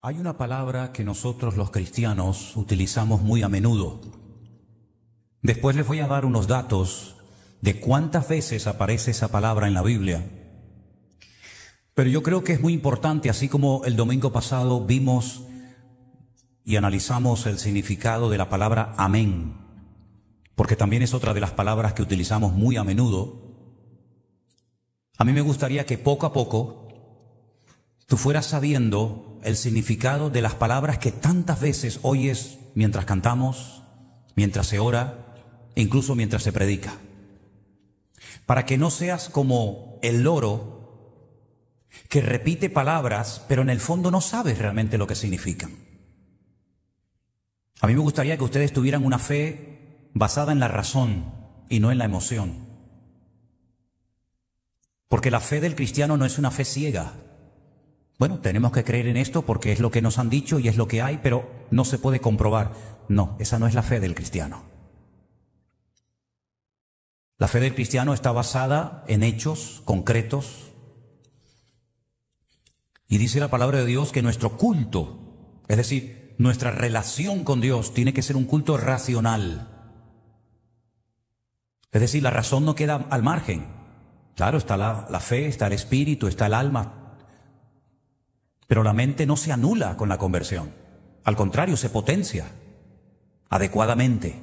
Hay una palabra que nosotros los cristianos utilizamos muy a menudo. Después les voy a dar unos datos de cuántas veces aparece esa palabra en la Biblia. Pero yo creo que es muy importante, así como el domingo pasado vimos y analizamos el significado de la palabra amén, porque también es otra de las palabras que utilizamos muy a menudo. A mí me gustaría que poco a poco tú fueras sabiendo el significado de las palabras que tantas veces oyes mientras cantamos, mientras se ora, e incluso mientras se predica. Para que no seas como el loro que repite palabras, pero en el fondo no sabes realmente lo que significan. A mí me gustaría que ustedes tuvieran una fe basada en la razón y no en la emoción. Porque la fe del cristiano no es una fe ciega. Bueno, tenemos que creer en esto porque es lo que nos han dicho y es lo que hay, pero no se puede comprobar. No, esa no es la fe del cristiano. La fe del cristiano está basada en hechos concretos. Y dice la palabra de Dios que nuestro culto, es decir, nuestra relación con Dios, tiene que ser un culto racional. Es decir, la razón no queda al margen. Claro, está la fe, está el espíritu, está el alma. Pero la mente no se anula con la conversión. Al contrario, se potencia adecuadamente.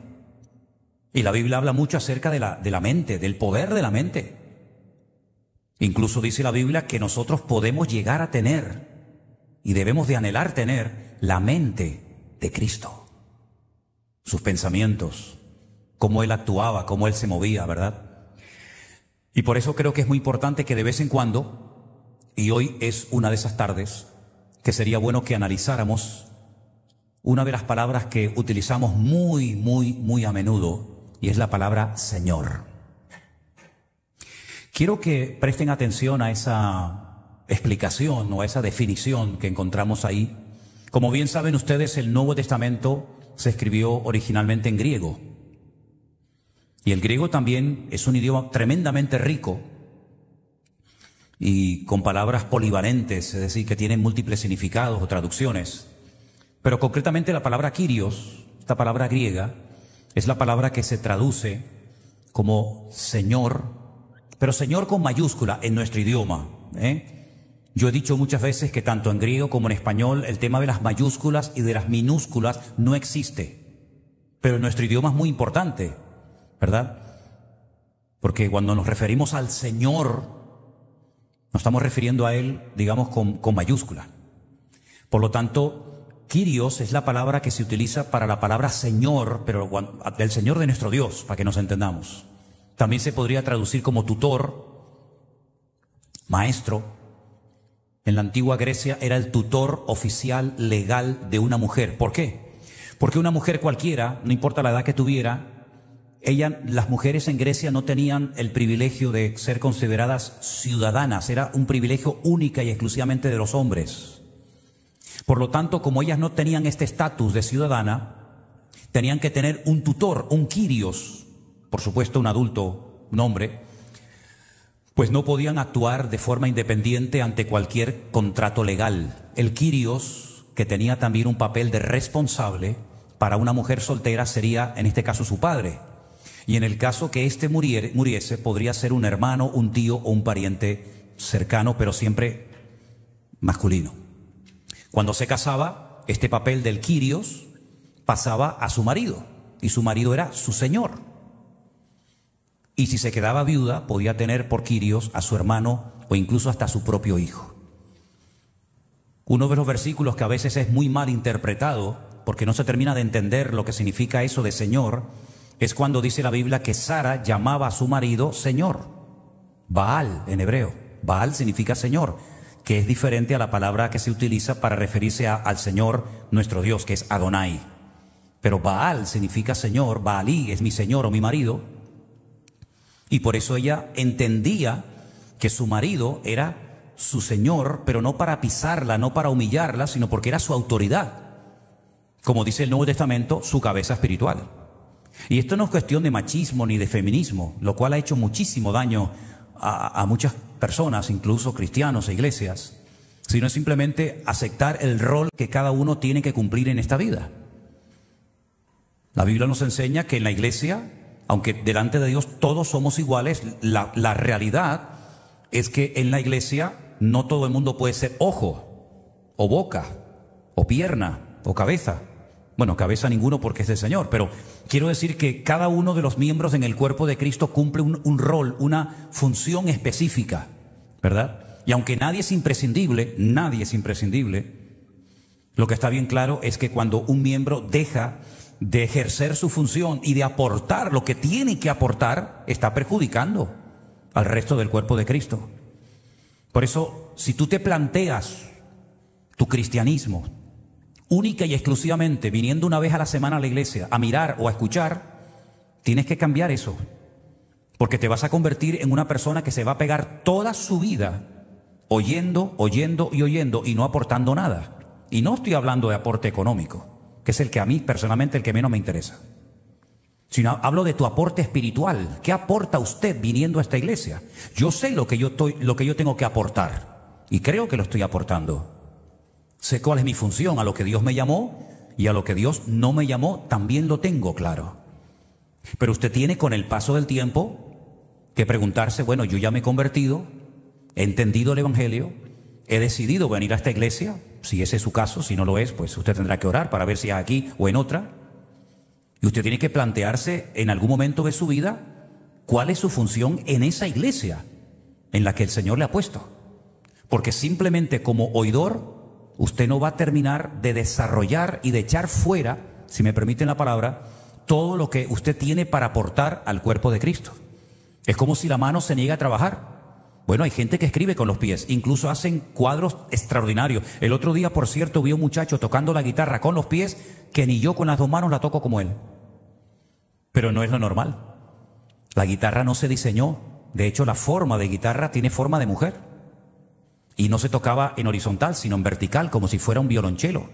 Y la Biblia habla mucho acerca de la mente, del poder de la mente. Incluso dice la Biblia que nosotros podemos llegar a tener y debemos de anhelar tener la mente de Cristo. Sus pensamientos, cómo Él actuaba, cómo Él se movía, ¿verdad? Y por eso creo que es muy importante que de vez en cuando, y hoy es una de esas tardes, que sería bueno que analizáramos una de las palabras que utilizamos muy a menudo, y es la palabra Señor. Quiero que presten atención a esa explicación o a esa definición que encontramos ahí. Como bien saben ustedes, el Nuevo Testamento se escribió originalmente en griego. Y el griego también es un idioma tremendamente rico y con palabras polivalentes, es decir, que tienen múltiples significados o traducciones. Pero concretamente la palabra Kyrios, esta palabra griega, es la palabra que se traduce como Señor, pero Señor con mayúscula en nuestro idioma. Yo he dicho muchas veces que tanto en griego como en español el tema de las mayúsculas y de las minúsculas no existe. Pero en nuestro idioma es muy importante, ¿verdad? Porque cuando nos referimos al Señor, nos estamos refiriendo a Él, digamos, con mayúscula. Por lo tanto, Kyrios es la palabra que se utiliza para la palabra Señor, pero del Señor de nuestro Dios, para que nos entendamos. También se podría traducir como tutor, maestro. En la antigua Grecia era el tutor oficial legal de una mujer. ¿Por qué? Porque una mujer cualquiera, no importa la edad que tuviera, las mujeres en Grecia no tenían el privilegio de ser consideradas ciudadanas, era un privilegio única y exclusivamente de los hombres. Por lo tanto, como ellas no tenían este estatus de ciudadana, tenían que tener un tutor, un Kyrios, por supuesto un adulto, un hombre, pues no podían actuar de forma independiente ante cualquier contrato legal. El Kyrios, que tenía también un papel de responsable para una mujer soltera, sería en este caso su padre. Y en el caso que éste muriese, podría ser un hermano, un tío o un pariente cercano, pero siempre masculino. Cuando se casaba, este papel del Kyrios pasaba a su marido, y su marido era su señor. Y si se quedaba viuda, podía tener por Kyrios a su hermano o incluso hasta a su propio hijo. Uno de los versículos que a veces es muy mal interpretado, porque no se termina de entender lo que significa eso de señor, es cuando dice la Biblia que Sara llamaba a su marido Señor. Baal en hebreo. Baal significa Señor, que es diferente a la palabra que se utiliza para referirse al Señor nuestro Dios, que es Adonai. Pero Baal significa Señor, Baalí es mi Señor o mi marido, y por eso ella entendía que su marido era su Señor, pero no para pisarla, no para humillarla, sino porque era su autoridad. Como dice el Nuevo Testamento, su cabeza espiritual. Y esto no es cuestión de machismo ni de feminismo, lo cual ha hecho muchísimo daño a muchas personas, incluso cristianos e iglesias, sino es simplemente aceptar el rol que cada uno tiene que cumplir en esta vida. La Biblia nos enseña que en la iglesia, aunque delante de Dios todos somos iguales, la realidad es que en la iglesia no todo el mundo puede ser ojo, o boca, o pierna, o cabeza. Bueno, cabeza ninguno porque es del Señor, pero quiero decir que cada uno de los miembros en el cuerpo de Cristo cumple un rol, una función específica, ¿verdad? Y aunque nadie es imprescindible, lo que está bien claro es que cuando un miembro deja de ejercer su función y de aportar lo que tiene que aportar, está perjudicando al resto del cuerpo de Cristo. Por eso, si tú te planteas tu cristianismo única y exclusivamente viniendo una vez a la semana a la iglesia a mirar o a escuchar, tienes que cambiar eso, porque te vas a convertir en una persona que se va a pegar toda su vida oyendo y no aportando nada. Y no estoy hablando de aporte económico, que es el que a mí personalmente el que menos me interesa, sino hablo de tu aporte espiritual. ¿Qué aporta usted viniendo a esta iglesia? Yo sé lo que yo tengo que aportar y creo que lo estoy aportando. Sé cuál es mi función, a lo que Dios me llamó y a lo que Dios no me llamó también lo tengo claro. Pero usted tiene con el paso del tiempo que preguntarse, bueno, yo ya me he convertido, he entendido el Evangelio, he decidido venir a esta iglesia. Si ese es su caso, si no lo es, pues usted tendrá que orar para ver si es aquí o en otra. Y usted tiene que plantearse en algún momento de su vida cuál es su función en esa iglesia en la que el Señor le ha puesto. Porque simplemente como oidor, usted no va a terminar de desarrollar y de echar fuera, si me permiten la palabra, todo lo que usted tiene para aportar al cuerpo de Cristo. Es como si la mano se niega a trabajar. Bueno, hay gente que escribe con los pies, incluso hacen cuadros extraordinarios. El otro día, por cierto, vi a un muchacho tocando la guitarra con los pies que ni yo con las dos manos la toco como él. Pero no es lo normal. La guitarra no se diseñó. De hecho, la forma de guitarra tiene forma de mujer. Y no se tocaba en horizontal, sino en vertical, como si fuera un violonchelo.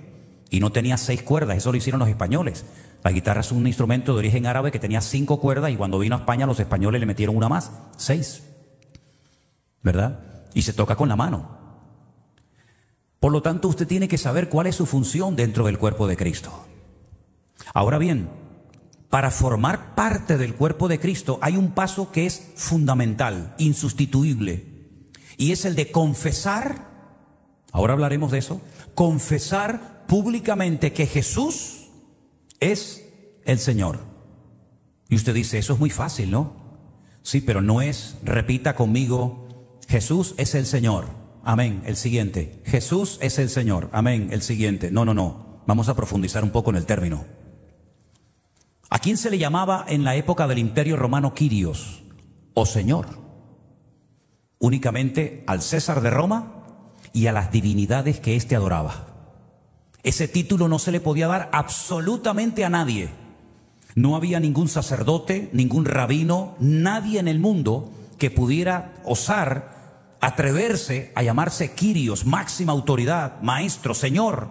Y no tenía 6 cuerdas, eso lo hicieron los españoles. La guitarra es un instrumento de origen árabe que tenía 5 cuerdas y cuando vino a España los españoles le metieron una más, 6. ¿Verdad? Y se toca con la mano. Por lo tanto, usted tiene que saber cuál es su función dentro del cuerpo de Cristo. Ahora bien, para formar parte del cuerpo de Cristo hay un paso que es fundamental, insustituible, y es el de confesar, ahora hablaremos de eso, confesar públicamente que Jesús es el Señor. Y usted dice, eso es muy fácil, ¿no? Sí, pero no es, repita conmigo, Jesús es el Señor. Amén. El siguiente. Jesús es el Señor. Amén. El siguiente. No. Vamos a profundizar un poco en el término. ¿A quién se le llamaba en la época del Imperio Romano Kyrios o Señor? Únicamente al César de Roma y a las divinidades que éste adoraba. Ese título no se le podía dar absolutamente a nadie. No había ningún sacerdote, ningún rabino, nadie en el mundo que pudiera osar atreverse a llamarse Kyrios, máxima autoridad, maestro, señor,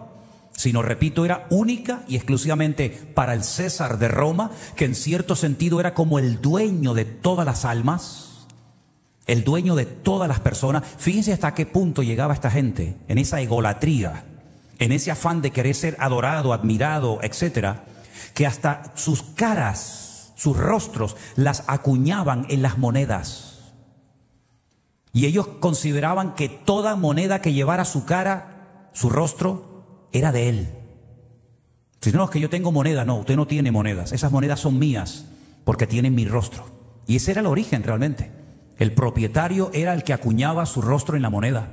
sino, repito, era única y exclusivamente para el César de Roma, que en cierto sentido era como el dueño de todas las almas, el dueño de todas las personas. Fíjense hasta qué punto llegaba esta gente, en esa egolatría, en ese afán de querer ser adorado, admirado, etcétera, que hasta sus caras, sus rostros, las acuñaban en las monedas. Y ellos consideraban que toda moneda que llevara su cara, su rostro, era de él. Si no, es que yo tengo moneda, no, usted no tiene monedas. Esas monedas son mías porque tienen mi rostro. Y ese era el origen realmente. El propietario era el que acuñaba su rostro en la moneda.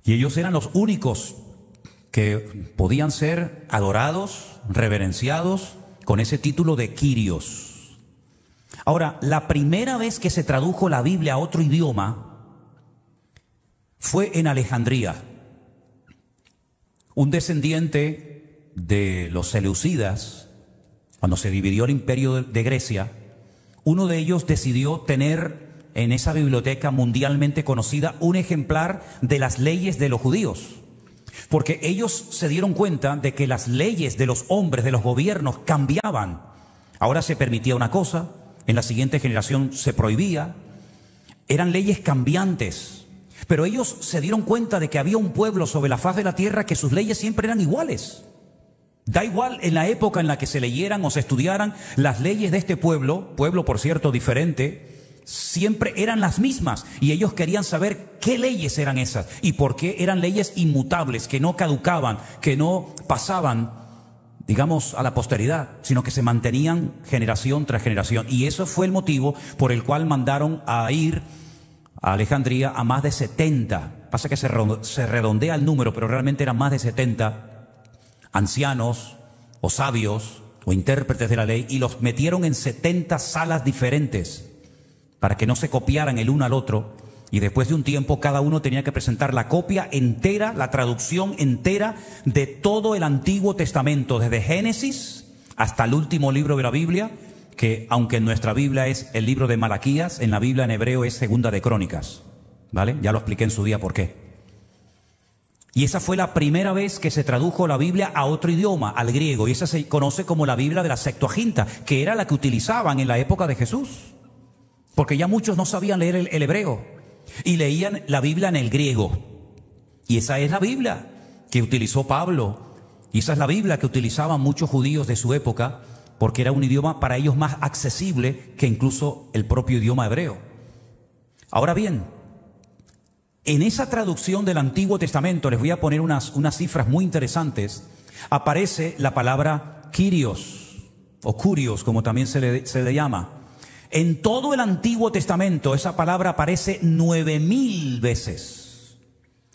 Y ellos eran los únicos que podían ser adorados, reverenciados con ese título de Kyrios. Ahora, la primera vez que se tradujo la Biblia a otro idioma fue en Alejandría. Un descendiente de los seleucidas, cuando se dividió el imperio de Grecia, uno de ellos decidió tener en esa biblioteca mundialmente conocida un ejemplar de las leyes de los judíos. Porque ellos se dieron cuenta de que las leyes de los hombres, de los gobiernos, cambiaban. Ahora se permitía una cosa, en la siguiente generación se prohibía. Eran leyes cambiantes. Pero ellos se dieron cuenta de que había un pueblo sobre la faz de la tierra que sus leyes siempre eran iguales. Da igual en la época en la que se leyeran o se estudiaran, las leyes de este pueblo por cierto diferente, siempre eran las mismas. Y ellos querían saber qué leyes eran esas y por qué eran leyes inmutables, que no caducaban, que no pasaban, digamos, a la posteridad, sino que se mantenían generación tras generación. Y eso fue el motivo por el cual mandaron a ir a Alejandría a más de 70. Pasa que se redondea el número, pero realmente eran más de 70 ancianos o sabios o intérpretes de la ley, y los metieron en 70 salas diferentes para que no se copiaran el uno al otro. Y después de un tiempo cada uno tenía que presentar la copia entera, la traducción entera de todo el Antiguo Testamento, desde Génesis hasta el último libro de la Biblia, que aunque en nuestra Biblia es el libro de Malaquías, en la Biblia en hebreo es Segunda de Crónicas, ¿vale? Ya lo expliqué en su día por qué. Y esa fue la primera vez que se tradujo la Biblia a otro idioma, al griego, y esa se conoce como la Biblia de la Septuaginta, que era la que utilizaban en la época de Jesús, porque ya muchos no sabían leer el hebreo y leían la Biblia en el griego. Y esa es la Biblia que utilizó Pablo, y esa es la Biblia que utilizaban muchos judíos de su época, porque era un idioma para ellos más accesible que incluso el propio idioma hebreo. Ahora bien, en esa traducción del Antiguo Testamento, les voy a poner unas cifras muy interesantes, aparece la palabra Kyrios, o Curios, como también se le llama. En todo el Antiguo Testamento esa palabra aparece 9,000 veces.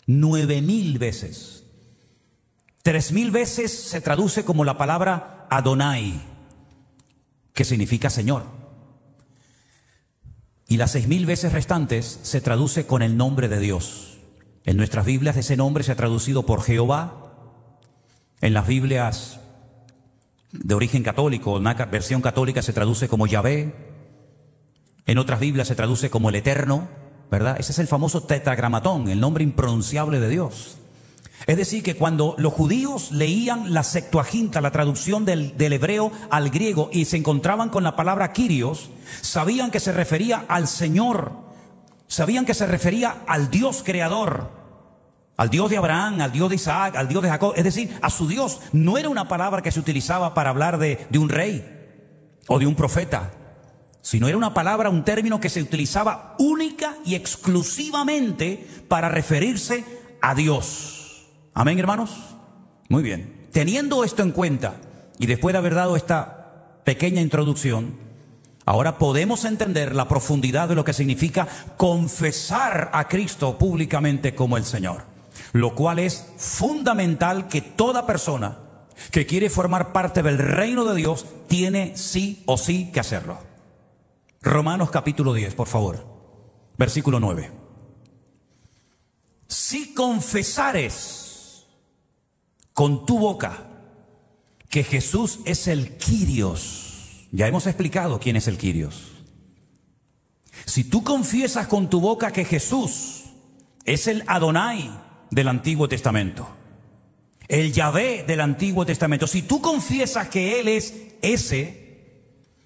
9,000 veces. 3,000 veces se traduce como la palabra Adonai, que significa Señor. Y las 6,000 veces restantes se traduce con el nombre de Dios. En nuestras Biblias ese nombre se ha traducido por Jehová. En las Biblias de origen católico, una versión católica, se traduce como Yahvé. En otras Biblias se traduce como el Eterno, ¿verdad? Ese es el famoso tetragramatón, el nombre impronunciable de Dios. Es decir, que cuando los judíos leían la Septuaginta, la traducción del hebreo al griego, y se encontraban con la palabra Kyrios, sabían que se refería al Señor, sabían que se refería al Dios creador, al Dios de Abraham, al Dios de Isaac, al Dios de Jacob, es decir, a su Dios. No era una palabra que se utilizaba para hablar de un rey o de un profeta, sino era una palabra, un término que se utilizaba única y exclusivamente para referirse a Dios. Amén, hermanos. Muy bien. Teniendo esto en cuenta, y después de haber dado esta pequeña introducción, ahora podemos entender la profundidad de lo que significa confesar a Cristo públicamente como el Señor, lo cual es fundamental que toda persona que quiere formar parte del reino de Dios tiene sí o sí que hacerlo. Romanos capítulo 10, por favor, versículo 9. Si confesares con tu boca que Jesús es el Kyrios, ya hemos explicado quién es el Kyrios. Si tú confiesas con tu boca que Jesús es el Adonai del Antiguo Testamento, el Yahvé del Antiguo Testamento, si tú confiesas que Él es ese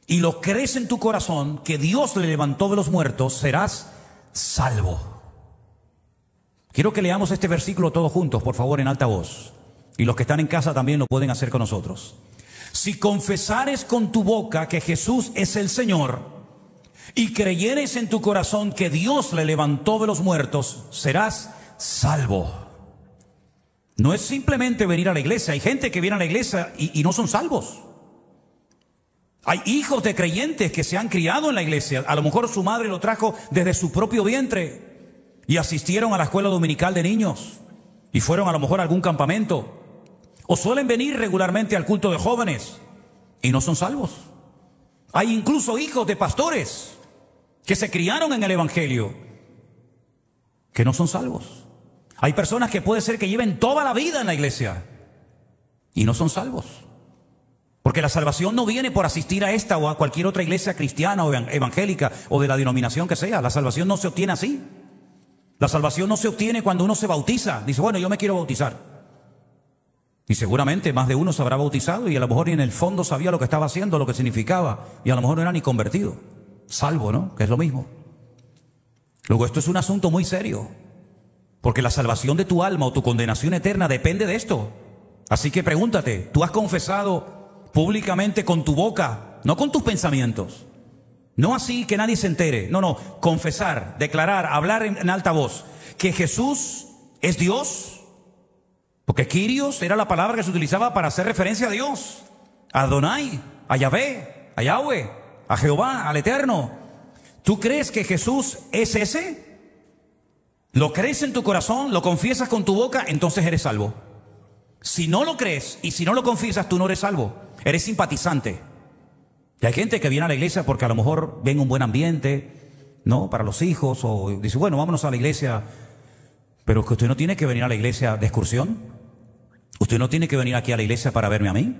y lo crees en tu corazón, que Dios le levantó de los muertos, serás salvo. Quiero que leamos este versículo todos juntos, por favor, en alta voz. Y los que están en casa también lo pueden hacer con nosotros. Si confesares con tu boca que Jesús es el Señor y creyeres en tu corazón que Dios le levantó de los muertos, serás salvo. No es simplemente venir a la iglesia. Hay gente que viene a la iglesia y no son salvos. Hay hijos de creyentes que se han criado en la iglesia. A lo mejor su madre lo trajo desde su propio vientre y asistieron a la escuela dominical de niños y fueron a lo mejor a algún campamento. O suelen venir regularmente al culto de jóvenes y no son salvos. Hay incluso hijos de pastores que se criaron en el evangelio que no son salvos. Hay personas que puede ser que lleven toda la vida en la iglesia y no son salvos. Porque la salvación no viene por asistir a esta o a cualquier otra iglesia cristiana o evangélica o de la denominación que sea. La salvación no se obtiene así. La salvación no se obtiene cuando uno se bautiza. Dice, bueno, yo me quiero bautizar. Y seguramente más de uno se habrá bautizado y a lo mejor en el fondo sabía lo que estaba haciendo, lo que significaba. Y a lo mejor no era ni convertido. Salvo, ¿no? Que es lo mismo. Luego esto es un asunto muy serio. Porque la salvación de tu alma o tu condenación eterna depende de esto. Así que pregúntate, ¿tú has confesado públicamente con tu boca, no con tus pensamientos? No así que nadie se entere. No, confesar, declarar, hablar en alta voz que Jesús es Dios. Porque Kyrios era la palabra que se utilizaba para hacer referencia a Dios, a Adonai, a Yahvé, a Yahweh, a Jehová, al Eterno. ¿Tú crees que Jesús es ese? ¿Lo crees en tu corazón? ¿Lo confiesas con tu boca? Entonces eres salvo. Si no lo crees y si no lo confiesas, tú no eres salvo. Eres simpatizante. Y hay gente que viene a la iglesia porque a lo mejor ven un buen ambiente, ¿no? Para los hijos, o dice, bueno, vámonos a la iglesia. Pero que usted no tiene que venir a la iglesia de excursión. Usted no tiene que venir aquí a la iglesia para verme a mí.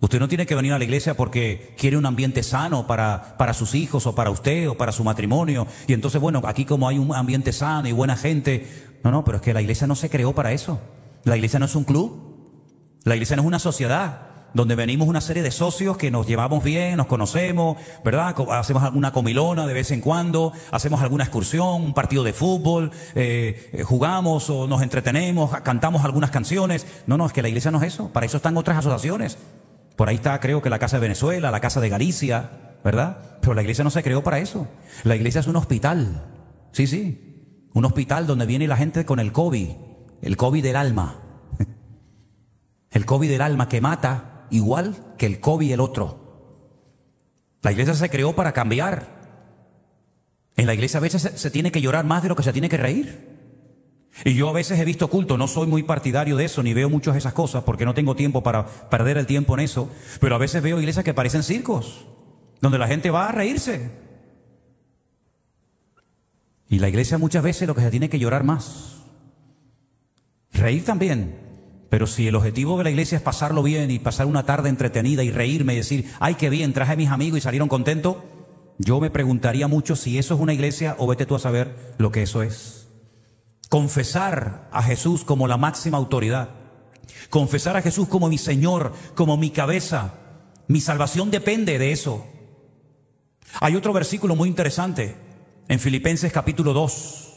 Usted no tiene que venir a la iglesia porque quiere un ambiente sano para sus hijos o para usted o para su matrimonio. Y entonces, bueno, aquí como hay un ambiente sano y buena gente. No, pero es que la iglesia no se creó para eso. La iglesia no es un club. La iglesia no es una sociedad donde venimos una serie de socios que nos llevamos bien, nos conocemos, ¿verdad? Hacemos alguna comilona de vez en cuando, hacemos alguna excursión, un partido de fútbol, jugamos o nos entretenemos, cantamos algunas canciones. No, es que la iglesia no es eso. Para eso están otras asociaciones. Por ahí está, creo que la Casa de Venezuela, la Casa de Galicia, ¿verdad? Pero la iglesia no se creó para eso. La iglesia es un hospital. Sí. Un hospital donde viene la gente con el COVID del alma. El COVID del alma que mata igual que el COVID el otro. La iglesia se creó para cambiar. En la iglesia a veces se tiene que llorar más de lo que se tiene que reír. Y yo a veces he visto culto, no soy muy partidario de eso, ni veo muchas de esas cosas, porque no tengo tiempo para perder el tiempo en eso, pero a veces veo iglesias que parecen circos, donde la gente va a reírse. Y la iglesia muchas veces lo que se tiene que llorar más. Reír también, pero si el objetivo de la iglesia es pasarlo bien y pasar una tarde entretenida y reírme y decir, ay, qué bien, traje a mis amigos y salieron contentos, yo me preguntaría mucho si eso es una iglesia o vete tú a saber lo que eso es. Confesar a Jesús como la máxima autoridad. Confesar a Jesús como mi Señor, como mi cabeza. Mi salvación depende de eso. Hay otro versículo muy interesante en Filipenses capítulo 2,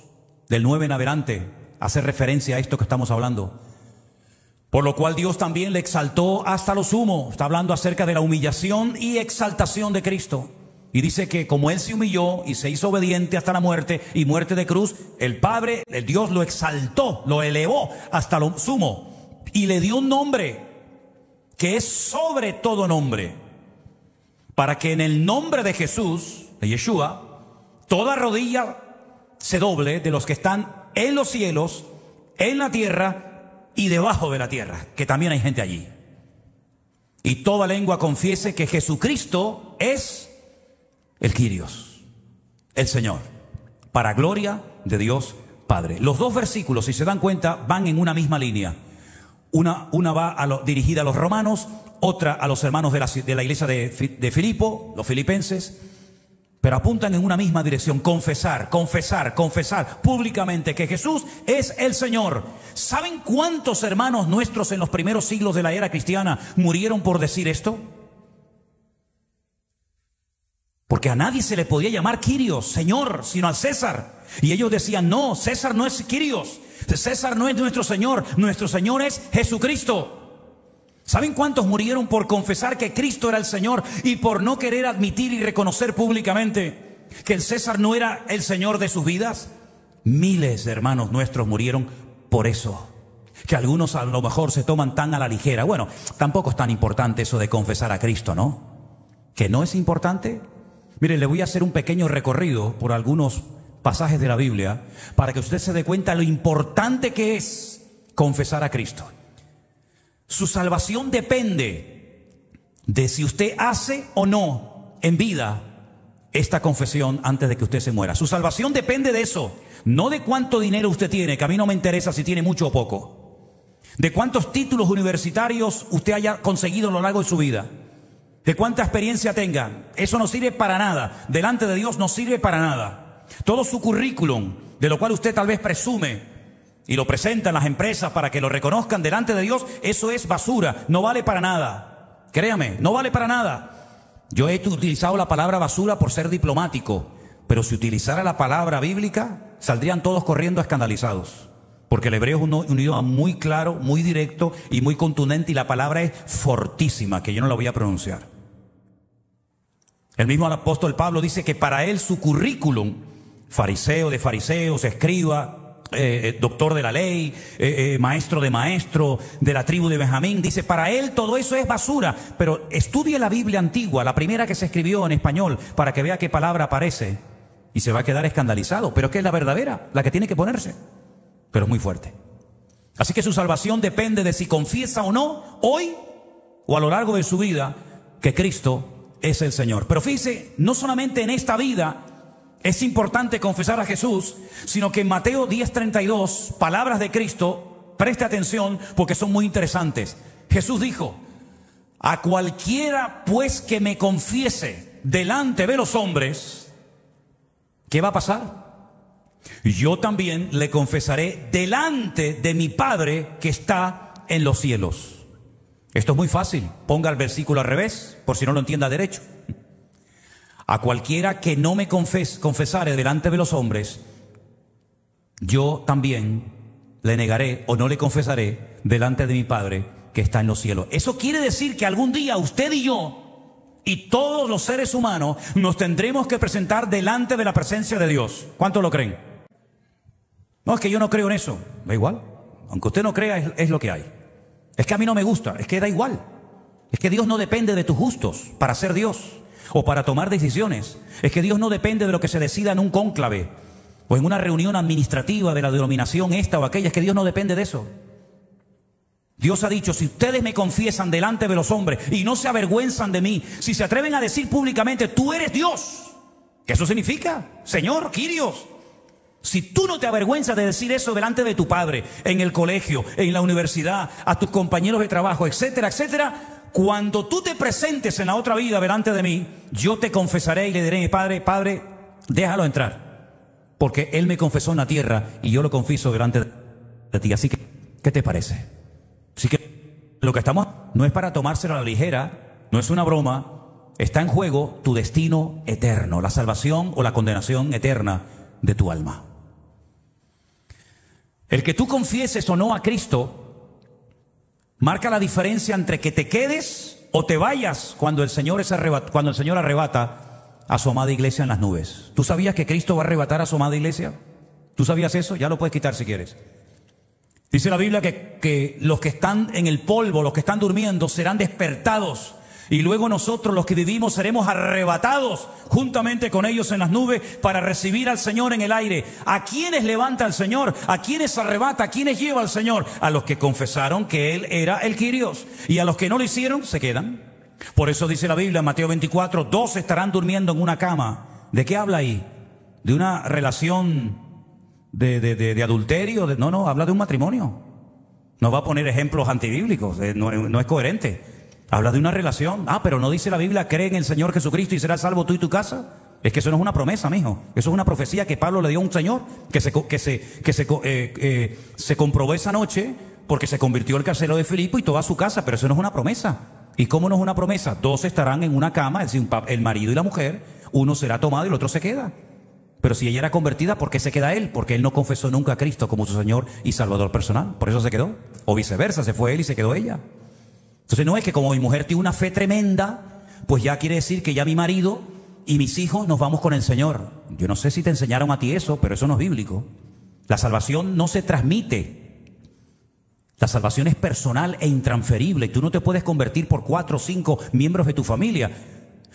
del 9 en adelante. Hace referencia a esto que estamos hablando. Por lo cual Dios también le exaltó hasta lo sumo. Está hablando acerca de la humillación y exaltación de Cristo. Y dice que como Él se humilló y se hizo obediente hasta la muerte y muerte de cruz, el Padre, el Dios lo exaltó, lo elevó hasta lo sumo y le dio un nombre que es sobre todo nombre, para que en el nombre de Jesús, de Yeshua, toda rodilla se doble de los que están en los cielos, en la tierra y debajo de la tierra, que también hay gente allí. Y toda lengua confiese que Jesucristo es el Kyrios, el Señor, para gloria de Dios Padre. Los dos versículos, si se dan cuenta, van en una misma línea. Una va dirigida a los romanos, otra a los hermanos de la iglesia de Filipo, los filipenses, pero apuntan en una misma dirección. Confesar públicamente que Jesús es el Señor. ¿Saben cuántos hermanos nuestros en los primeros siglos de la era cristiana murieron por decir esto? Porque a nadie se le podía llamar Kyrios, Señor, sino al César. Y ellos decían, no, César no es Kyrios, César no es nuestro Señor es Jesucristo. ¿Saben cuántos murieron por confesar que Cristo era el Señor y por no querer admitir y reconocer públicamente que el César no era el Señor de sus vidas? Miles de hermanos nuestros murieron por eso. Que algunos a lo mejor se toman tan a la ligera. Bueno, tampoco es tan importante eso de confesar a Cristo, ¿no? ¿Que no es importante? Mire, le voy a hacer un pequeño recorrido por algunos pasajes de la Biblia para que usted se dé cuenta lo importante que es confesar a Cristo. Su salvación depende de si usted hace o no en vida esta confesión antes de que usted se muera. Su salvación depende de eso, no de cuánto dinero usted tiene, que a mí no me interesa si tiene mucho o poco, de cuántos títulos universitarios usted haya conseguido a lo largo de su vida, de cuánta experiencia tenga. Eso no sirve para nada. Delante de Dios no sirve para nada. Todo su currículum, de lo cual usted tal vez presume y lo presenta en las empresas para que lo reconozcan delante de Dios, eso es basura, no vale para nada. Créame, no vale para nada. Yo he utilizado la palabra basura por ser diplomático, pero si utilizara la palabra bíblica, saldrían todos corriendo escandalizados. Porque el hebreo es un idioma muy claro, muy directo y muy contundente, y la palabra es fortísima, que yo no la voy a pronunciar. El mismo apóstol Pablo dice que para él su currículum, fariseo de fariseos, escriba, doctor de la ley, maestro de maestro, de la tribu de Benjamín, dice, para él todo eso es basura. Pero estudie la Biblia antigua, la primera que se escribió en español, para que vea qué palabra aparece, y se va a quedar escandalizado. Pero que es la verdadera, la que tiene que ponerse, pero muy fuerte. Así que su salvación depende de si confiesa o no, hoy o a lo largo de su vida, que Cristo es el Señor. Pero fíjese, no solamente en esta vida es importante confesar a Jesús, sino que en Mateo 10:32, palabras de Cristo, preste atención porque son muy interesantes. Jesús dijo, a cualquiera pues que me confiese delante de los hombres, ¿qué va a pasar? Yo también le confesaré delante de mi Padre que está en los cielos. Esto es muy fácil, ponga el versículo al revés, por si no lo entienda derecho. A cualquiera que no me confesare delante de los hombres, yo también le negaré o no le confesaré delante de mi Padre que está en los cielos. Eso quiere decir que algún día usted y yo y todos los seres humanos nos tendremos que presentar delante de la presencia de Dios. ¿Cuántos lo creen? No, es que yo no creo en eso. Da igual. Aunque usted no crea, es lo que hay. Es que a mí no me gusta. Es que da igual. Es que Dios no depende de tus gustos para ser Dios o para tomar decisiones. Es que Dios no depende de lo que se decida en un cónclave o en una reunión administrativa de la denominación esta o aquella. Es que Dios no depende de eso. Dios ha dicho, si ustedes me confiesan delante de los hombres y no se avergüenzan de mí, si se atreven a decir públicamente, tú eres Dios. ¿Qué eso significa? Señor, Kyrios. Si tú no te avergüenzas de decir eso delante de tu padre, en el colegio, en la universidad, a tus compañeros de trabajo, etcétera, etcétera, cuando tú te presentes en la otra vida delante de mí, yo te confesaré y le diré, Padre, déjalo entrar. Porque Él me confesó en la tierra y yo lo confieso delante de ti. Así que, ¿qué te parece? Así que lo que estamos no es para tomárselo a la ligera, no es una broma, está en juego tu destino eterno, la salvación o la condenación eterna de tu alma. El que tú confieses o no a Cristo marca la diferencia entre que te quedes o te vayas cuando el Señor arrebata a su amada iglesia en las nubes. ¿Tú sabías que Cristo va a arrebatar a su amada iglesia? ¿Tú sabías eso? Ya lo puedes quitar si quieres. Dice la Biblia que los que están en el polvo, los que están durmiendo, serán despertados. Y luego nosotros, los que vivimos, seremos arrebatados juntamente con ellos en las nubes para recibir al Señor en el aire. ¿A quiénes levanta el Señor? ¿A quiénes arrebata? ¿A quiénes lleva el Señor? A los que confesaron que Él era el Kyrios. Y a los que no lo hicieron, se quedan. Por eso dice la Biblia en Mateo 24, 2 estarán durmiendo en una cama. ¿De qué habla ahí? ¿De una relación de adulterio? No, habla de un matrimonio. No va a poner ejemplos antibíblicos, no es coherente. Habla de una relación. Pero no dice la Biblia, cree en el Señor Jesucristo y serás salvo tú y tu casa. Es que eso no es una promesa, mijo. Eso es una profecía que Pablo le dio a un señor que se comprobó esa noche porque se convirtió el carcelero de Filipo y toda su casa. Pero eso no es una promesa. ¿Y cómo no es una promesa? 2 estarán en una cama, es decir, el marido y la mujer. Uno será tomado y el otro se queda. Pero si ella era convertida, ¿por qué se queda él? Porque él no confesó nunca a Cristo como su Señor y Salvador personal. Por eso se quedó. O viceversa, se fue él y se quedó ella. Entonces no es que como mi mujer tiene una fe tremenda, pues ya quiere decir que ya mi marido y mis hijos nos vamos con el Señor. Yo no sé si te enseñaron a ti eso, pero eso no es bíblico. La salvación no se transmite. La salvación es personal e intransferible. Y tú no te puedes convertir por 4 o 5 miembros de tu familia.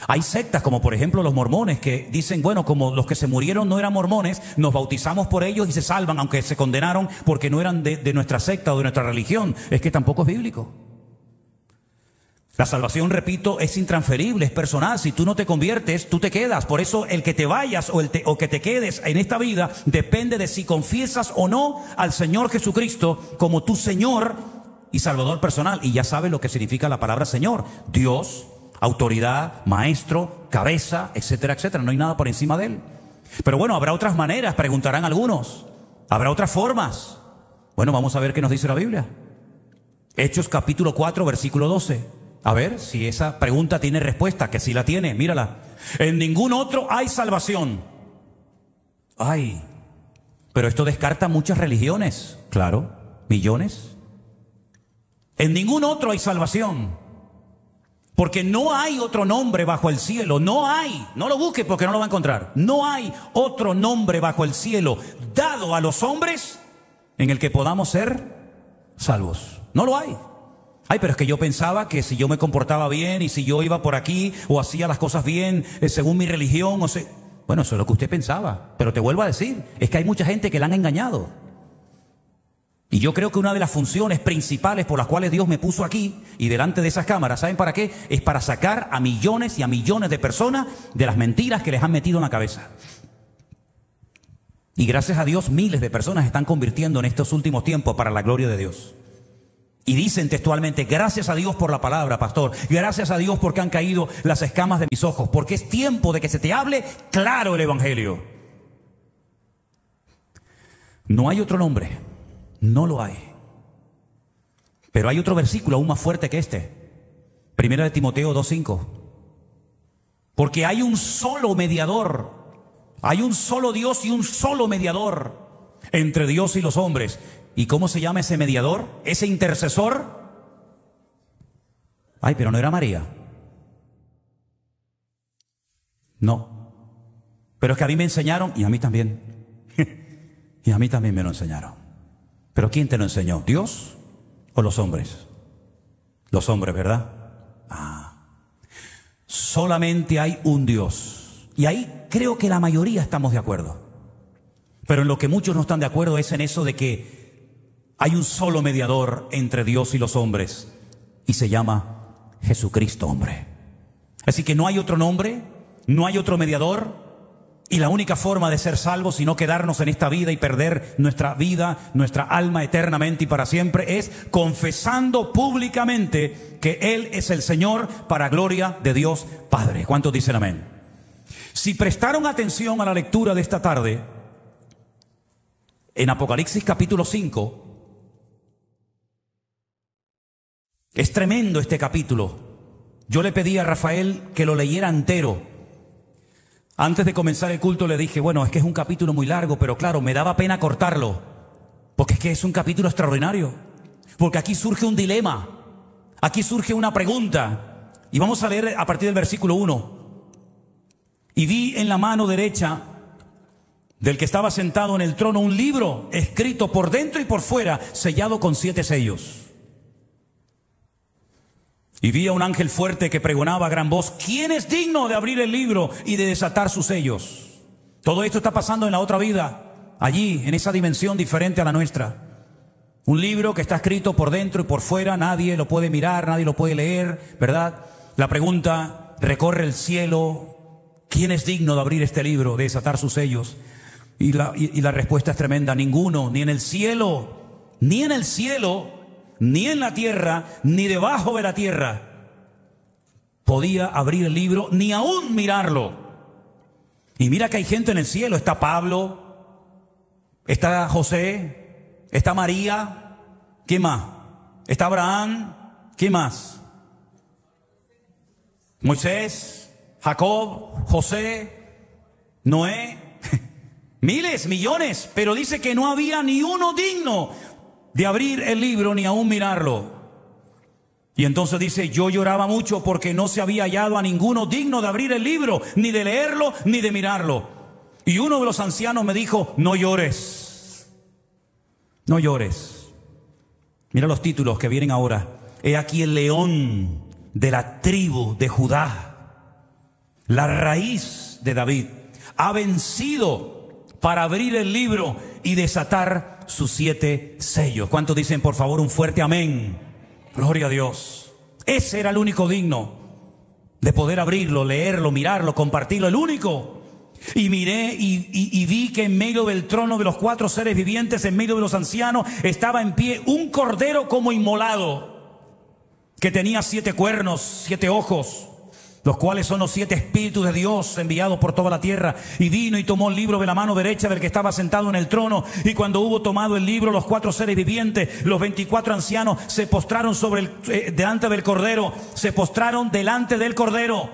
Hay sectas como por ejemplo los mormones que dicen, bueno, como los que se murieron no eran mormones, nos bautizamos por ellos y se salvan, aunque se condenaron porque no eran de nuestra secta o de nuestra religión. Es que tampoco es bíblico. La salvación, repito, es intransferible, es personal. Si tú no te conviertes, tú te quedas. Por eso el que te vayas o que te quedes en esta vida depende de si confiesas o no al Señor Jesucristo como tu Señor y Salvador personal. Y ya sabes lo que significa la palabra Señor. Dios, autoridad, maestro, cabeza, etcétera, etcétera. No hay nada por encima de Él. Pero bueno, habrá otras maneras, preguntarán algunos. Habrá otras formas. Bueno, vamos a ver qué nos dice la Biblia. Hechos capítulo 4, versículo 12. A ver si esa pregunta tiene respuesta, que sí la tiene, mírala. En ningún otro hay salvación. Pero Pero esto descarta muchas religiones, claro, millones. En ningún otro hay salvación, porque no hay otro nombre bajo el cielo, no hay, no lo busque porque no lo va a encontrar. No hay otro nombre bajo el cielo dado a los hombres en el que podamos ser salvos. No lo hay. Ay, pero es que yo pensaba que si yo me comportaba bien y si yo iba por aquí o hacía las cosas bien según mi religión, o sea, bueno, eso es lo que usted pensaba. Pero te vuelvo a decir, es que hay mucha gente que la han engañado. Y yo creo que una de las funciones principales por las cuales Dios me puso aquí y delante de esas cámaras, ¿saben para qué? Es para sacar a millones y a millones de personas de las mentiras que les han metido en la cabeza. Y gracias a Dios miles de personas están convirtiendo en estos últimos tiempos para la gloria de Dios. Y dicen textualmente, gracias a Dios por la palabra, pastor. Gracias a Dios porque han caído las escamas de mis ojos. Porque es tiempo de que se te hable claro el evangelio. No hay otro nombre. No lo hay. Pero hay otro versículo aún más fuerte que este. Primera de Timoteo 2:5. Porque hay un solo mediador. Hay un solo Dios y un solo mediador entre Dios y los hombres. ¿Y cómo se llama ese mediador? Ese intercesor. Ay, pero no era María. No. Pero es que a mí me enseñaron y a mí también. Y a mí también me lo enseñaron. ¿Pero quién te lo enseñó? ¿Dios o los hombres? Los hombres, ¿verdad? Solamente hay un Dios. Y ahí creo que la mayoría estamos de acuerdo. Pero en lo que muchos no están de acuerdo es en eso de que hay un solo mediador entre Dios y los hombres. Y se llama Jesucristo, hombre. Así que no hay otro nombre, no hay otro mediador. Y la única forma de ser salvos, si no quedarnos en esta vida y perder nuestra vida, nuestra alma eternamente y para siempre, es confesando públicamente que Él es el Señor para gloria de Dios Padre. ¿Cuántos dicen amén? Si prestaron atención a la lectura de esta tarde, en Apocalipsis capítulo 5, es tremendo este capítulo. Yo le pedí a Rafael que lo leyera entero. Antes de comenzar el culto le dije, bueno, es que es un capítulo muy largo, pero claro, me daba pena cortarlo, porque es que es un capítulo extraordinario, porque aquí surge un dilema, aquí surge una pregunta, y vamos a leer a partir del versículo 1. Y vi en la mano derecha del que estaba sentado en el trono un libro escrito por dentro y por fuera, sellado con 7 sellos. Y vi a un ángel fuerte que pregonaba a gran voz, ¿quién es digno de abrir el libro y de desatar sus sellos? Todo esto está pasando en la otra vida, allí, en esa dimensión diferente a la nuestra. Un libro que está escrito por dentro y por fuera, nadie lo puede mirar, nadie lo puede leer, ¿verdad? La pregunta recorre el cielo, ¿quién es digno de abrir este libro, de desatar sus sellos? Y la respuesta es tremenda, ninguno, ni en el cielo, ni en el cielo, ni en la tierra, ni debajo de la tierra, podía abrir el libro, ni aún mirarlo. Y mira que hay gente en el cielo, está Pablo, está José, está María, ¿quién más? Está Abraham, ¿quién más? Moisés, Jacob, José, Noé, miles, millones, pero dice que no había ni uno digno de abrir el libro ni aún mirarlo. Y entonces dice, yo lloraba mucho porque no se había hallado a ninguno digno de abrir el libro, ni de leerlo, ni de mirarlo. Y uno de los ancianos me dijo, no llores, no llores. Mira los títulos que vienen ahora. He aquí el león de la tribu de Judá, la raíz de David, ha vencido para abrir el libro y desatar sus 7 sellos. ¿Cuántos dicen por favor un fuerte amén? Gloria a Dios. Ese era el único digno de poder abrirlo, leerlo, mirarlo, compartirlo, el único. Y miré y vi que en medio del trono de los 4 seres vivientes, en medio de los ancianos, estaba en pie un cordero como inmolado, que tenía 7 cuernos, 7 ojos, los cuales son los 7 espíritus de Dios enviados por toda la tierra. Y vino y tomó el libro de la mano derecha del que estaba sentado en el trono. Y cuando hubo tomado el libro, los 4 seres vivientes, los 24 ancianos, se postraron delante del cordero, se postraron delante del cordero.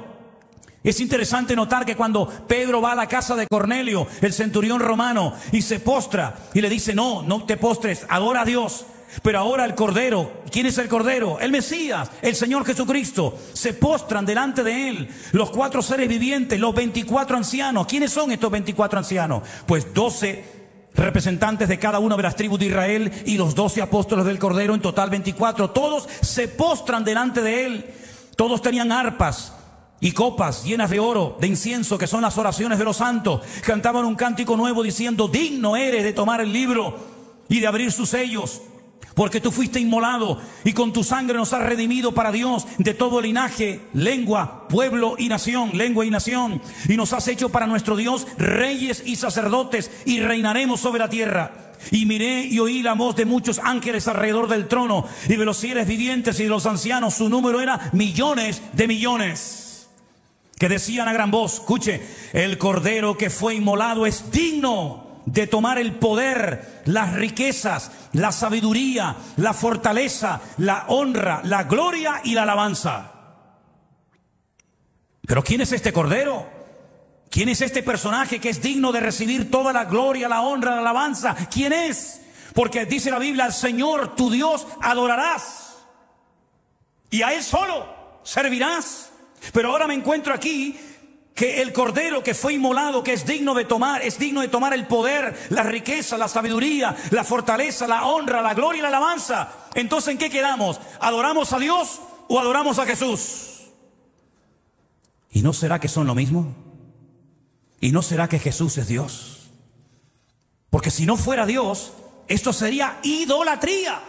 Es interesante notar que cuando Pedro va a la casa de Cornelio, el centurión romano, y se postra y le dice, no, no te postres, adora a Dios. Pero ahora el Cordero, ¿quién es el Cordero? El Mesías, el Señor Jesucristo. Se postran delante de Él los 4 seres vivientes, los 24 ancianos. ¿Quiénes son estos 24 ancianos? Pues 12 representantes de cada una de las tribus de Israel y los 12 apóstoles del Cordero, en total 24. Todos se postran delante de Él. Todos tenían arpas y copas llenas de oro, de incienso, que son las oraciones de los santos. Cantaban un cántico nuevo diciendo, digno eres de tomar el libro y de abrir sus sellos, porque tú fuiste inmolado y con tu sangre nos has redimido para Dios de todo linaje, lengua, pueblo y nación, y nos has hecho para nuestro Dios reyes y sacerdotes, y reinaremos sobre la tierra. Y miré y oí la voz de muchos ángeles alrededor del trono y de los seres vivientes y de los ancianos. Su número era millones de millones, que decían a gran voz, escuche, el Cordero que fue inmolado es digno de tomar el poder, las riquezas, la sabiduría, la fortaleza, la honra, la gloria y la alabanza. Pero ¿quién es este Cordero? ¿Quién es este personaje que es digno de recibir toda la gloria, la honra, la alabanza? ¿Quién es? Porque dice la Biblia, al Señor tu Dios adorarás y a Él solo servirás. Pero ahora me encuentro aquí que el Cordero que fue inmolado, que es digno de tomar el poder, la riqueza, la sabiduría, la fortaleza, la honra, la gloria y la alabanza. Entonces, ¿en qué quedamos? ¿Adoramos a Dios o adoramos a Jesús? ¿Y no será que son lo mismo? ¿Y no será que Jesús es Dios? Porque si no fuera Dios, esto sería idolatría.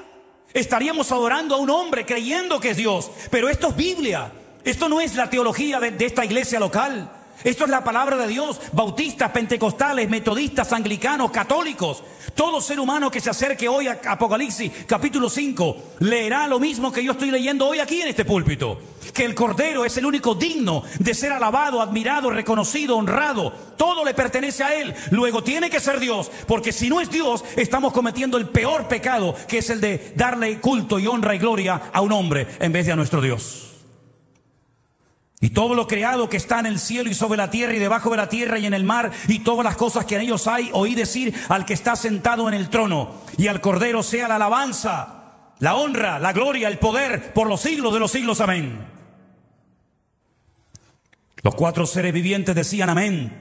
Estaríamos adorando a un hombre creyendo que es Dios. Pero esto es Biblia. Esto no es la teología de esta iglesia local. Esto es la palabra de Dios. Bautistas, pentecostales, metodistas, anglicanos, católicos. Todo ser humano que se acerque hoy a Apocalipsis capítulo 5 leerá lo mismo que yo estoy leyendo hoy aquí en este púlpito. Que el Cordero es el único digno de ser alabado, admirado, reconocido, honrado. Todo le pertenece a Él. Luego tiene que ser Dios, porque si no es Dios, estamos cometiendo el peor pecado, que es el de darle culto y honra y gloria a un hombre en vez de a nuestro Dios. Y todo lo creado que está en el cielo y sobre la tierra y debajo de la tierra y en el mar y todas las cosas que en ellos hay, oí decir al que está sentado en el trono y al Cordero sea la alabanza, la honra, la gloria, el poder por los siglos de los siglos. Amén. Los 4 seres vivientes decían amén.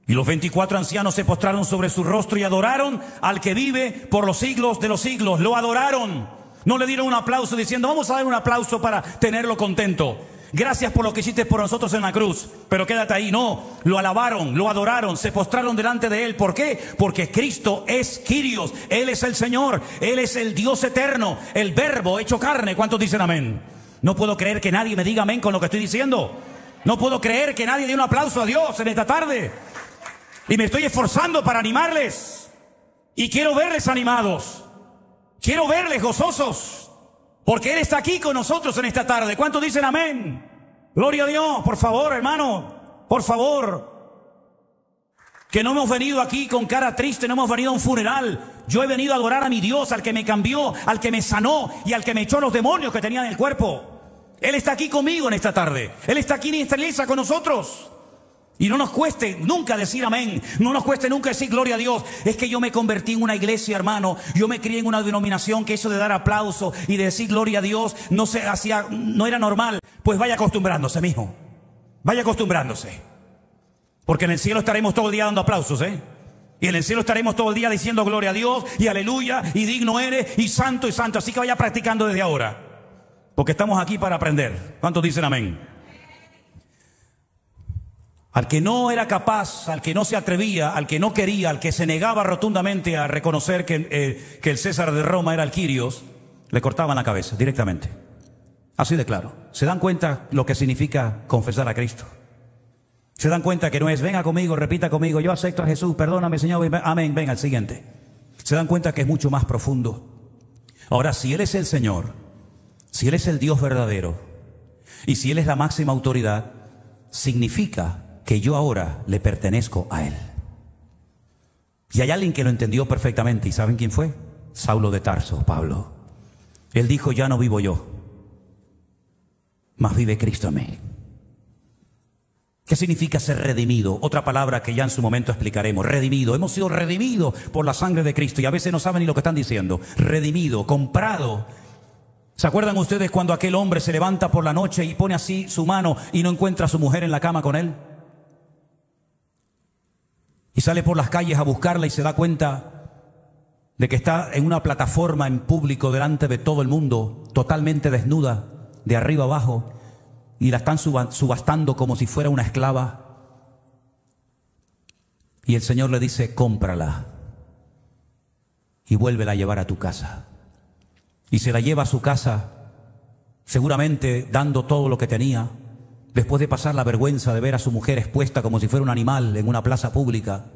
Y los 24 ancianos se postraron sobre su rostro y adoraron al que vive por los siglos de los siglos. Lo adoraron. No le dieron un aplauso diciendo, vamos a dar un aplauso para tenerlo contento. Gracias por lo que hiciste por nosotros en la cruz, pero quédate ahí. No, lo alabaron, lo adoraron, se postraron delante de Él. ¿Por qué? Porque Cristo es Kyrios, Él es el Señor, Él es el Dios eterno, el Verbo hecho carne. ¿Cuántos dicen amén? No puedo creer que nadie me diga amén con lo que estoy diciendo. No puedo creer que nadie dé un aplauso a Dios en esta tarde. Y me estoy esforzando para animarles. Y quiero verles animados. Quiero verles gozosos. Porque Él está aquí con nosotros en esta tarde. ¿Cuántos dicen amén? Gloria a Dios. Por favor, hermano, por favor. Que no hemos venido aquí con cara triste, no hemos venido a un funeral. Yo he venido a adorar a mi Dios, al que me cambió, al que me sanó y al que me echó los demonios que tenía en el cuerpo. Él está aquí conmigo en esta tarde. Él está aquí en esta iglesia con nosotros. Y no nos cueste nunca decir amén. No nos cueste nunca decir gloria a Dios. Es que yo me convertí en una iglesia, hermano. Yo me crié en una denominación que eso de dar aplauso y de decir gloria a Dios no se hacía, no era normal. Pues vaya acostumbrándose, mijo. Vaya acostumbrándose. Porque en el cielo estaremos todo el día dando aplausos, Y en el cielo estaremos todo el día diciendo gloria a Dios y aleluya y digno eres y santo y santo. Así que vaya practicando desde ahora. Porque estamos aquí para aprender. ¿Cuántos dicen amén? Al que no era capaz, al que no se atrevía, al que no quería, al que se negaba rotundamente a reconocer que el César de Roma era el Kyrios, le cortaban la cabeza directamente. Así de claro. ¿Se dan cuenta lo que significa confesar a Cristo? ¿Se dan cuenta que no es, venga conmigo, repita conmigo, yo acepto a Jesús, perdóname Señor, amén, venga al siguiente? ¿Se dan cuenta que es mucho más profundo? Ahora, si Él es el Señor, si Él es el Dios verdadero, y si Él es la máxima autoridad, significa que yo ahora le pertenezco a Él. Y hay alguien que lo entendió perfectamente. ¿Y saben quién fue? Saulo de Tarso, Pablo. Él dijo, ya no vivo yo, mas vive Cristo en mí. ¿Qué significa ser redimido? Otra palabra que ya en su momento explicaremos. Redimido. Hemos sido redimidos por la sangre de Cristo y a veces no saben ni lo que están diciendo. Redimido, comprado. ¿Se acuerdan ustedes cuando aquel hombre se levanta por la noche y pone así su mano y no encuentra a su mujer en la cama con él? Y sale por las calles a buscarla y se da cuenta de que está en una plataforma en público delante de todo el mundo, totalmente desnuda, de arriba abajo, y la están subastando como si fuera una esclava. Y el Señor le dice: cómprala y vuélvela a llevar a tu casa. Y se la lleva a su casa, seguramente dando todo lo que tenía, después de pasar la vergüenza de ver a su mujer expuesta como si fuera un animal en una plaza pública,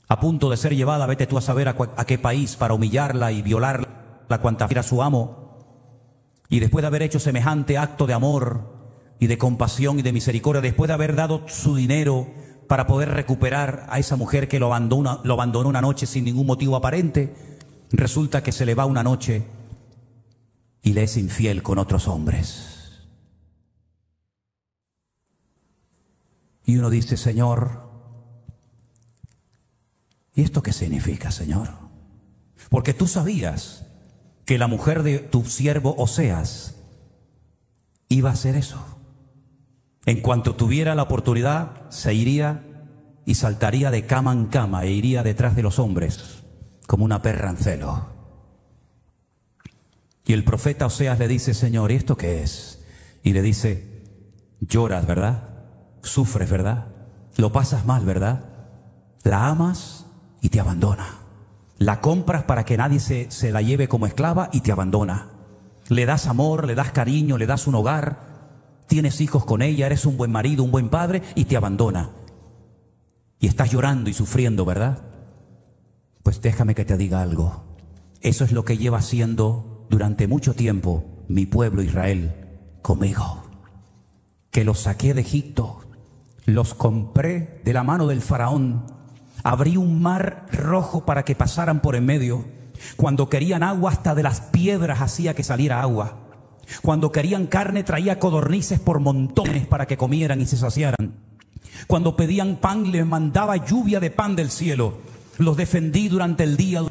a punto de ser llevada, vete tú a saber a qué país, para humillarla y violarla cuanta era su amo. Y después de haber hecho semejante acto de amor y de compasión y de misericordia, después de haber dado su dinero para poder recuperar a esa mujer que lo abandonó una noche sin ningún motivo aparente, resulta que se le va una noche y le es infiel con otros hombres. Y uno dice: Señor, ¿y esto qué significa, Señor? Porque tú sabías que la mujer de tu siervo Oseas iba a hacer eso. En cuanto tuviera la oportunidad, se iría y saltaría de cama en cama e iría detrás de los hombres como una perra en celo. Y el profeta Oseas le dice: Señor, ¿y esto qué es? Y le dice: lloras, ¿verdad? Sufres, ¿verdad? Lo pasas mal, ¿verdad? La amas y te abandona. La compras para que nadie se la lleve como esclava y te abandona. Le das amor, le das cariño, le das un hogar, tienes hijos con ella, eres un buen marido, un buen padre, y te abandona. Y estás llorando y sufriendo, ¿verdad? Pues déjame que te diga algo. Eso es lo que lleva haciendo durante mucho tiempo mi pueblo Israel conmigo. Que los saqué de Egipto, los compré de la mano del faraón, abrí un mar rojo para que pasaran por en medio. Cuando querían agua, hasta de las piedras hacía que saliera agua. Cuando querían carne, traía codornices por montones para que comieran y se saciaran. Cuando pedían pan, les mandaba lluvia de pan del cielo. Los defendí durante el día,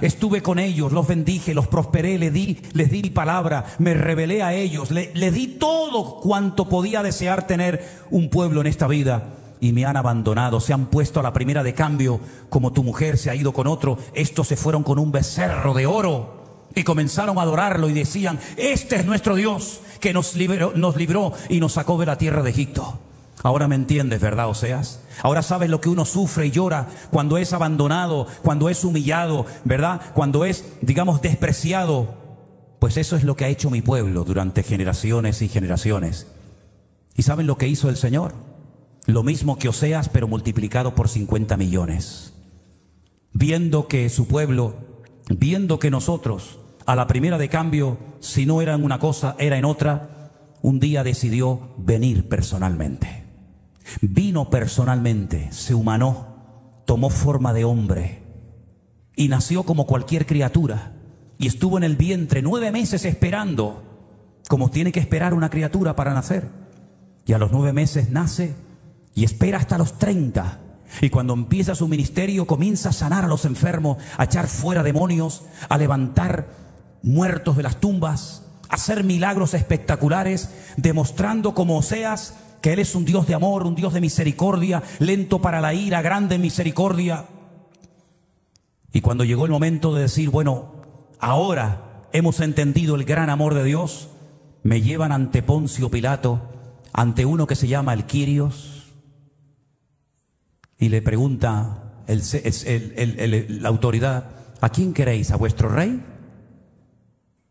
estuve con ellos, los bendije, los prosperé, les di mi palabra, me revelé a ellos, les di todo cuanto podía desear tener un pueblo en esta vida. Y me han abandonado, se han puesto a la primera de cambio, como tu mujer se ha ido con otro. Estos se fueron con un becerro de oro y comenzaron a adorarlo y decían: este es nuestro Dios que nos libró y nos sacó de la tierra de Egipto. Ahora me entiendes, ¿verdad, Oseas? Ahora sabes lo que uno sufre y llora cuando es abandonado, cuando es humillado, ¿verdad? Cuando es, digamos, despreciado. Pues eso es lo que ha hecho mi pueblo durante generaciones y generaciones. ¿Y saben lo que hizo el Señor? Lo mismo que Oseas, pero multiplicado por 50 millones. Viendo que su pueblo, viendo que nosotros, a la primera de cambio, si no era en una cosa, era en otra, un día decidió venir personalmente. Vino personalmente, se humanó, tomó forma de hombre y nació como cualquier criatura. Y estuvo en el vientre 9 meses esperando, como tiene que esperar una criatura para nacer. Y a los 9 meses nace y espera hasta los 30. Y cuando empieza su ministerio, comienza a sanar a los enfermos, a echar fuera demonios, a levantar muertos de las tumbas, a hacer milagros espectaculares, demostrando como Oseas que Él es un Dios de amor, un Dios de misericordia, lento para la ira, grande en misericordia. Y cuando llegó el momento de decir: bueno, ahora hemos entendido el gran amor de Dios, me llevan ante Poncio Pilato, ante uno que se llama el Quirios. Y le pregunta la autoridad: ¿a quién queréis? ¿A vuestro rey?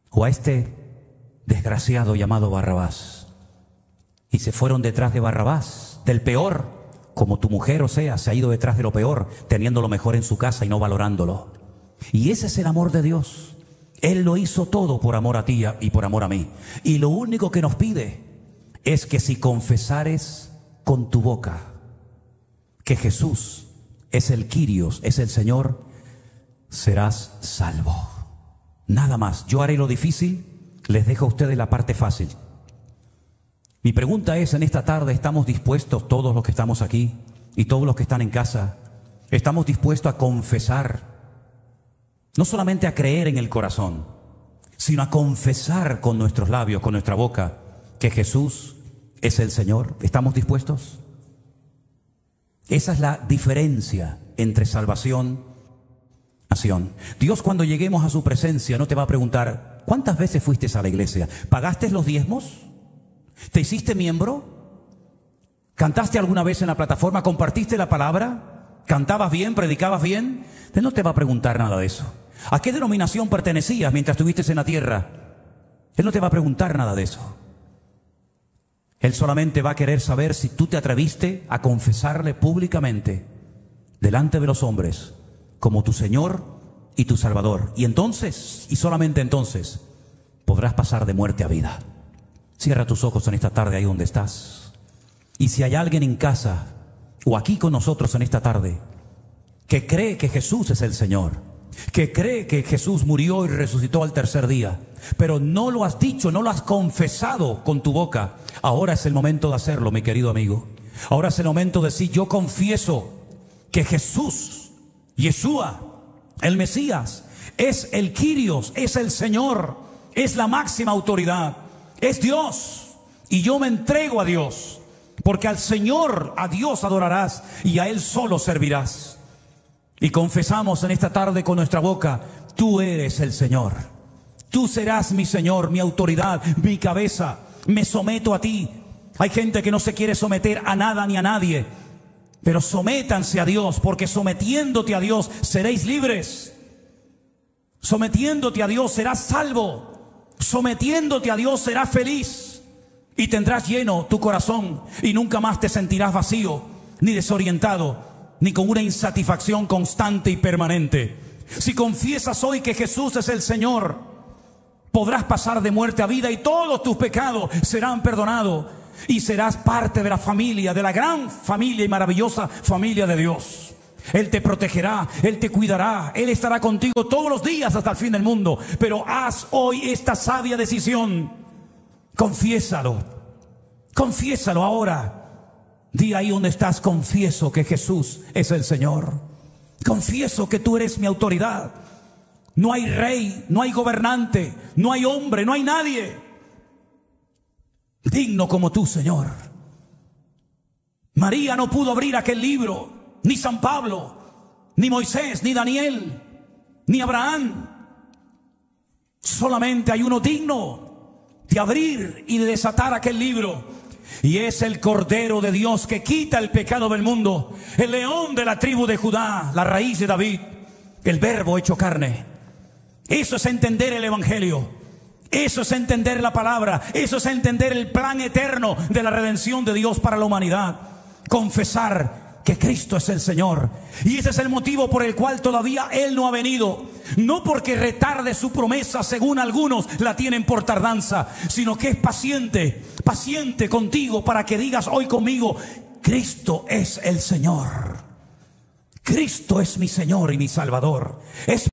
¿O a este desgraciado llamado Barrabás? Y se fueron detrás de Barrabás, del peor, como tu mujer, Oseas, se ha ido detrás de lo peor, teniendo lo mejor en su casa y no valorándolo. Y ese es el amor de Dios. Él lo hizo todo por amor a ti y por amor a mí. Y lo único que nos pide es que si confesares con tu boca que Jesús es el Quirios, es el Señor, serás salvo. Nada más. Yo haré lo difícil, les dejo a ustedes la parte fácil. Mi pregunta es, en esta tarde, ¿estamos dispuestos, todos los que estamos aquí y todos los que están en casa, estamos dispuestos a confesar, no solamente a creer en el corazón, sino a confesar con nuestros labios, con nuestra boca, que Jesús es el Señor? ¿Estamos dispuestos? Esa es la diferencia entre salvación y nación. Dios, cuando lleguemos a su presencia, no te va a preguntar: ¿cuántas veces fuiste a la iglesia? ¿Pagaste los diezmos? ¿Te hiciste miembro? ¿Cantaste alguna vez en la plataforma? ¿Compartiste la palabra? ¿Cantabas bien? ¿Predicabas bien? Él no te va a preguntar nada de eso. ¿A qué denominación pertenecías mientras estuviste en la tierra? Él no te va a preguntar nada de eso. Él solamente va a querer saber si tú te atreviste a confesarle públicamente delante de los hombres como tu Señor y tu Salvador. Y entonces, y solamente entonces, podrás pasar de muerte a vida. Cierra tus ojos en esta tarde ahí donde estás. Y si hay alguien en casa o aquí con nosotros en esta tarde que cree que Jesús es el Señor, que cree que Jesús murió y resucitó al tercer día, pero no lo has dicho, no lo has confesado con tu boca, ahora es el momento de hacerlo, mi querido amigo. Ahora es el momento de decir: yo confieso que Jesús, Yeshua, el Mesías, es el Kyrios, es el Señor, es la máxima autoridad, es Dios, y yo me entrego a Dios, porque al Señor, a Dios adorarás y a Él solo servirás. Y confesamos en esta tarde con nuestra boca: tú eres el Señor, tú serás mi Señor, mi autoridad, mi cabeza, me someto a ti. Hay gente que no se quiere someter a nada ni a nadie, pero sométanse a Dios, porque sometiéndote a Dios seréis libres. Sometiéndote a Dios serás salvo. Sometiéndote a Dios serás feliz y tendrás lleno tu corazón y nunca más te sentirás vacío, ni desorientado, ni con una insatisfacción constante y permanente. Si confiesas hoy que Jesús es el Señor, podrás pasar de muerte a vida y todos tus pecados serán perdonados y serás parte de la familia, de la gran familia y maravillosa familia de Dios. Él te protegerá, Él te cuidará, Él estará contigo todos los días hasta el fin del mundo. Pero haz hoy esta sabia decisión. Confiésalo, confiésalo ahora. Di ahí donde estás: confieso que Jesús es el Señor. Confieso que tú eres mi autoridad. No hay rey, no hay gobernante, no hay hombre, no hay nadie digno como tú, Señor. María no pudo abrir aquel libro, ni San Pablo, ni Moisés, ni Daniel, ni Abraham. Solamente hay uno digno de abrir y de desatar aquel libro, y es el Cordero de Dios que quita el pecado del mundo, el león de la tribu de Judá, la raíz de David, el Verbo hecho carne. Eso es entender el Evangelio. Eso es entender la palabra. Eso es entender el plan eterno de la redención de Dios para la humanidad. Confesar que Cristo es el Señor. Y ese es el motivo por el cual todavía Él no ha venido. No porque retarde su promesa, según algunos la tienen por tardanza, sino que es paciente, paciente contigo, para que digas hoy conmigo: Cristo es el Señor. Cristo es mi Señor y mi Salvador. Es